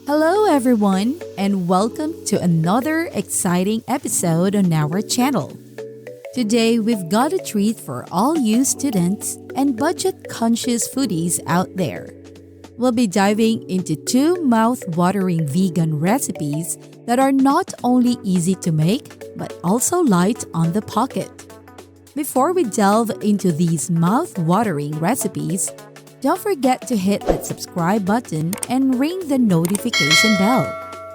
Hello, everyone, and welcome to another exciting episode on our channel. Today, we've got a treat for all you students and budget conscious foodies out there. We'll be diving into two mouth-watering vegan recipes that are not only easy to make, but also light on the pocket. Before we delve into these mouth-watering recipes, don't forget to hit that subscribe button and ring the notification bell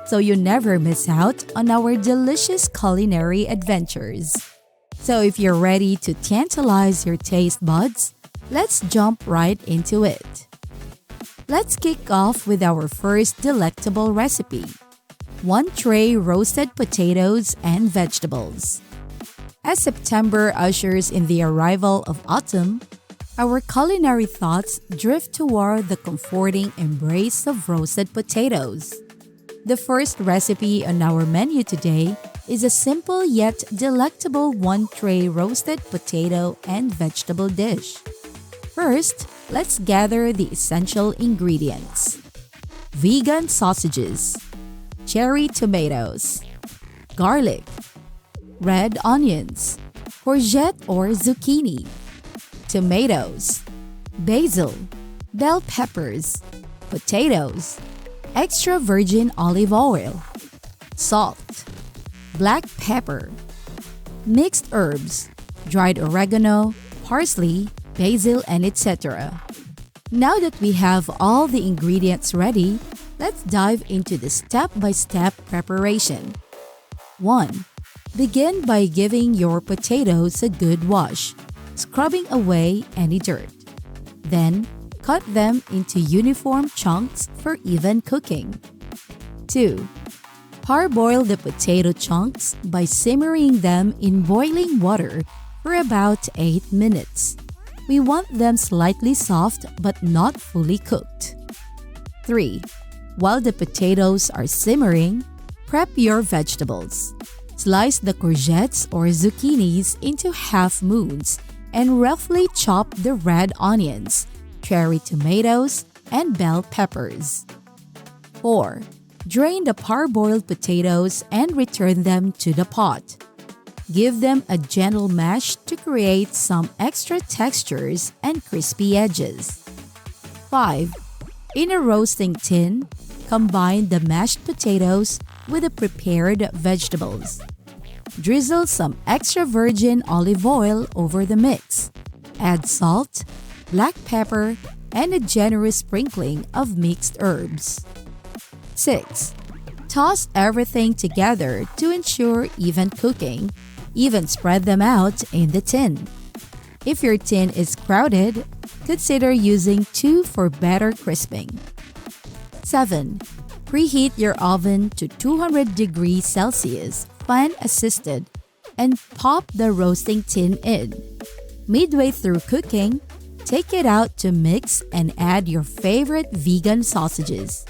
so you never miss out on our delicious culinary adventures. So if you're ready to tantalize your taste buds, let's jump right into it. Let's kick off with our first delectable recipe: 1 tray roasted potatoes and vegetables. As September ushers in the arrival of autumn, our culinary thoughts drift toward the comforting embrace of roasted potatoes. The first recipe on our menu today is a simple yet delectable 1 tray roasted potato and vegetable dish. First, let's gather the essential ingredients: vegan sausages, cherry tomatoes, garlic, red onions, courgette or zucchini, tomatoes, basil, bell peppers, potatoes, extra virgin olive oil, salt, black pepper, mixed herbs, dried oregano, parsley, basil, and etc. Now that we have all the ingredients ready, let's dive into the step-by-step preparation. 1. Begin by giving your potatoes a good wash, scrubbing away any dirt. Then, cut them into uniform chunks for even cooking. 2. Parboil the potato chunks by simmering them in boiling water for about 8 minutes. We want them slightly soft but not fully cooked. 3. While the potatoes are simmering, prep your vegetables. Slice the courgettes or zucchinis into half moons and roughly chop the red onions, cherry tomatoes, and bell peppers. 4. Drain the parboiled potatoes and return them to the pot. Give them a gentle mash to create some extra textures and crispy edges. 5. In a roasting tin, combine the mashed potatoes with the prepared vegetables. Drizzle some extra virgin olive oil over the mix. Add salt, black pepper, and a generous sprinkling of mixed herbs. 6. Toss everything together to ensure even cooking. Even spread them out in the tin. If your tin is crowded, consider using 2 for better crisping. 7. Preheat your oven to 200 degrees Celsius, fan-assisted, and pop the roasting tin in. Midway through cooking, take it out to mix and add your favorite vegan sausages.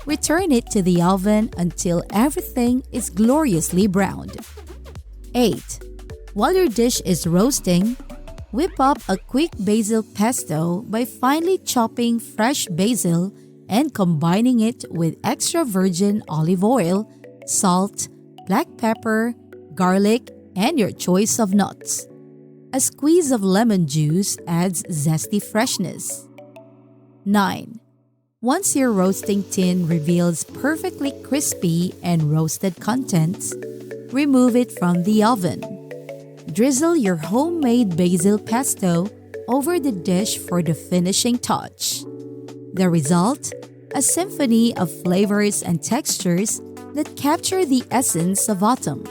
Return it to the oven until everything is gloriously browned. 8. While your dish is roasting, whip up a quick basil pesto by finely chopping fresh basil and combining it with extra virgin olive oil, salt, black pepper, garlic, and your choice of nuts. A squeeze of lemon juice adds zesty freshness. 9. Once your roasting tin reveals perfectly crispy and roasted contents, remove it from the oven. Drizzle your homemade basil pesto over the dish for the finishing touch. The result? A symphony of flavors and textures that capture the essence of autumn.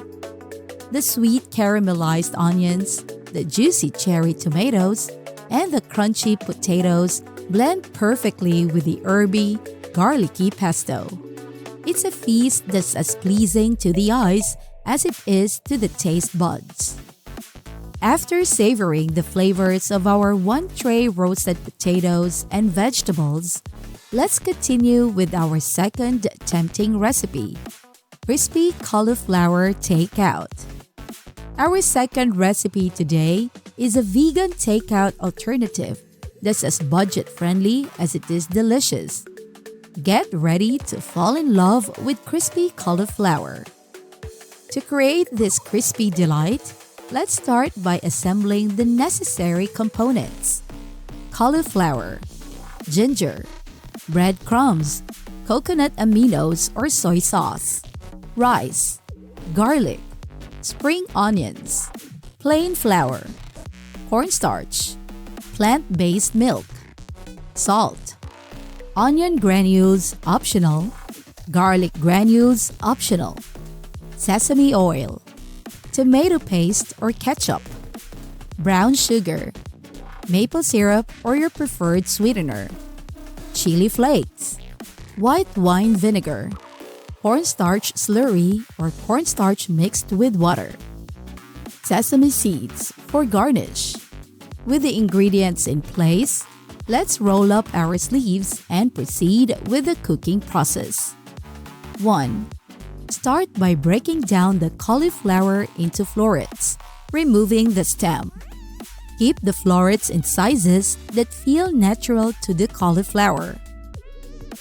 The sweet caramelized onions, the juicy cherry tomatoes, and the crunchy potatoes blend perfectly with the herby, garlicky pesto. It's a feast that's as pleasing to the eyes as it is to the taste buds. After savoring the flavors of our 1 tray roasted potatoes and vegetables, let's continue with our second tempting recipe: crispy cauliflower takeout. Our second recipe today is a vegan takeout alternative that's as budget-friendly as it is delicious. Get ready to fall in love with crispy cauliflower. To create this crispy delight, let's start by assembling the necessary components: cauliflower, ginger, breadcrumbs, coconut aminos or soy sauce, rice, garlic, spring onions, plain flour, cornstarch, plant-based milk, salt, onion granules optional, garlic granules optional, sesame oil, tomato paste or ketchup, brown sugar, maple syrup or your preferred sweetener, chili flakes, white wine vinegar, cornstarch slurry or cornstarch mixed with water, sesame seeds for garnish. With the ingredients in place, let's roll up our sleeves and proceed with the cooking process. 1. Start by breaking down the cauliflower into florets, removing the stem. Keep the florets in sizes that feel natural to the cauliflower.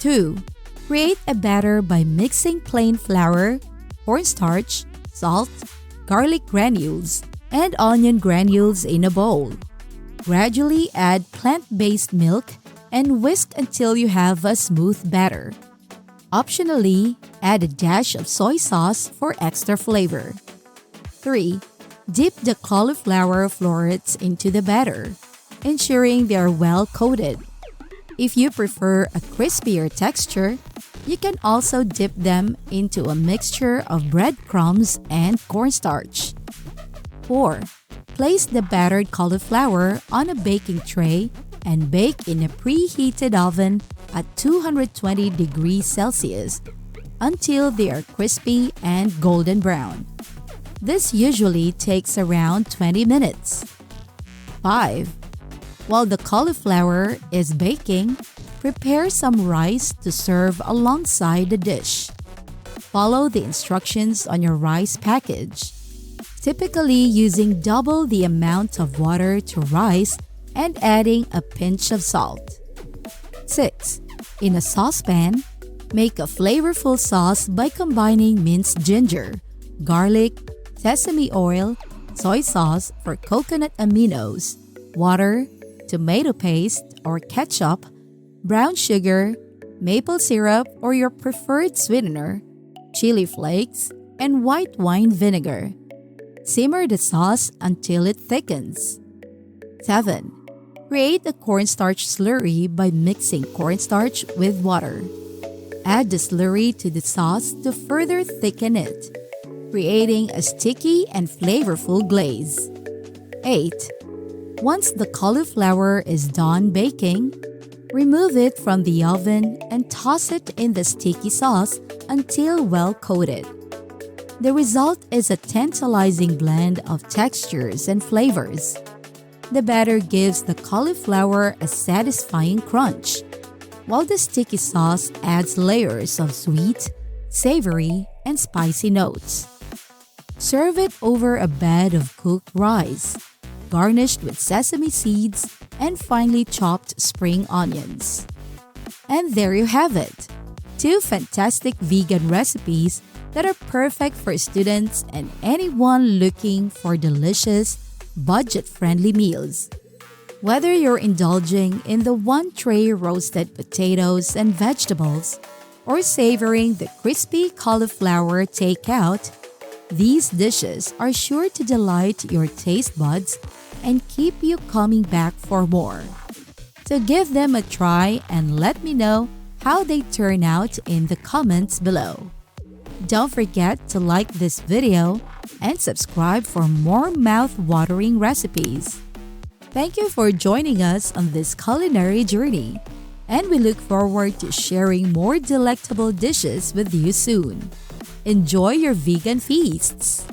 2. Create a batter by mixing plain flour, cornstarch, salt, garlic granules, and onion granules in a bowl. Gradually add plant-based milk and whisk until you have a smooth batter. Optionally, add a dash of soy sauce for extra flavor. 3. Dip the cauliflower florets into the batter, ensuring they are well coated. If you prefer a crispier texture, you can also dip them into a mixture of breadcrumbs and cornstarch. 4. Place the battered cauliflower on a baking tray and bake in a preheated oven at 220 degrees Celsius until they are crispy and golden brown. This usually takes around 20 minutes. 5. While the cauliflower is baking, prepare some rice to serve alongside the dish. Follow the instructions on your rice package, typically using double the amount of water to rice and adding a pinch of salt. 6. In a saucepan, make a flavorful sauce by combining minced ginger, garlic, sesame oil, soy sauce for coconut aminos, water, tomato paste or ketchup, brown sugar, maple syrup or your preferred sweetener, chili flakes, and white wine vinegar. Simmer the sauce until it thickens. 7. Create a cornstarch slurry by mixing cornstarch with water. Add the slurry to the sauce to further thicken it, creating a sticky and flavorful glaze. 8. Once the cauliflower is done baking, remove it from the oven and toss it in the sticky sauce until well coated. The result is a tantalizing blend of textures and flavors. The batter gives the cauliflower a satisfying crunch, while the sticky sauce adds layers of sweet, savory, and spicy notes. Serve it over a bed of cooked rice, garnished with sesame seeds and finely chopped spring onions. And there you have it, 2 fantastic vegan recipes that are perfect for students and anyone looking for delicious, budget-friendly meals. Whether you're indulging in the one-tray roasted potatoes and vegetables or savoring the crispy cauliflower takeout, these dishes are sure to delight your taste buds and keep you coming back for more. So give them a try and let me know how they turn out in the comments below. Don't forget to like this video and subscribe for more mouth-watering recipes. Thank you for joining us on this culinary journey, and we look forward to sharing more delectable dishes with you soon. Enjoy your vegan feasts!